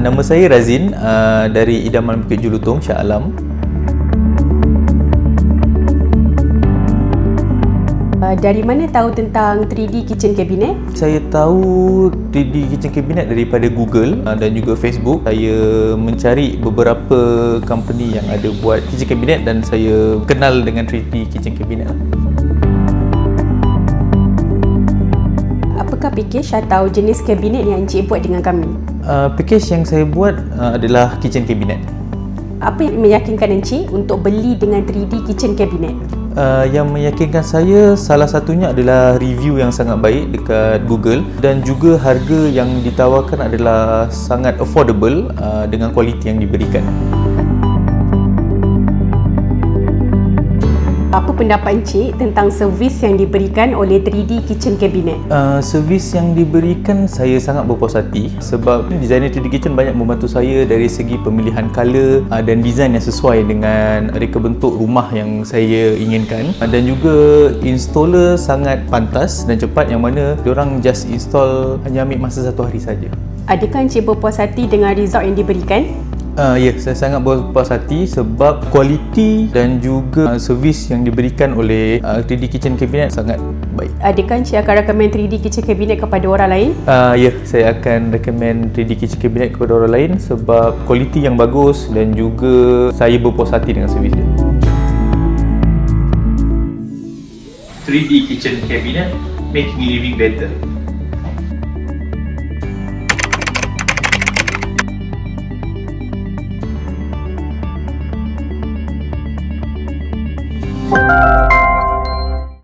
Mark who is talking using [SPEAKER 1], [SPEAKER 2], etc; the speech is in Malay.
[SPEAKER 1] Nama saya Razin dari Idaman Bukit Julutong, Shah Alam.
[SPEAKER 2] Dari mana tahu tentang 3D Kitchen Cabinet?
[SPEAKER 1] Saya tahu 3D Kitchen Cabinet daripada Google dan juga Facebook. Saya mencari beberapa company yang ada buat kitchen cabinet dan saya kenal dengan 3D Kitchen Cabinet.
[SPEAKER 2] Apakah package atau jenis kabinet yang Encik buat dengan kami?
[SPEAKER 1] Package yang saya buat adalah kitchen cabinet.
[SPEAKER 2] Apa yang meyakinkan Encik untuk beli dengan 3D Kitchen Cabinet?
[SPEAKER 1] Yang meyakinkan saya salah satunya adalah review yang sangat baik dekat Google dan juga harga yang ditawarkan adalah sangat affordable dengan kualiti yang diberikan.
[SPEAKER 2] Apa pendapat Encik tentang servis yang diberikan oleh 3D Kitchen Cabinet?
[SPEAKER 1] Servis yang diberikan saya sangat berpuas hati sebab designer 3D Kitchen banyak membantu saya dari segi pemilihan colour dan design yang sesuai dengan reka bentuk rumah yang saya inginkan, dan juga installer sangat pantas dan cepat yang mana diorang just install hanya ambil masa 1 hari saja.
[SPEAKER 2] Adakah Encik berpuas hati dengan result yang diberikan?
[SPEAKER 1] Ya, saya sangat berpuas hati sebab kualiti dan juga servis yang diberikan oleh 3D Kitchen Cabinet sangat baik.
[SPEAKER 2] Adakah Encik akan recommend 3D Kitchen Cabinet kepada orang lain?
[SPEAKER 1] Ya, saya akan recommend 3D Kitchen Cabinet kepada orang lain sebab kualiti yang bagus dan juga saya berpuas hati dengan servis dia. 3D Kitchen Cabinet, making living better.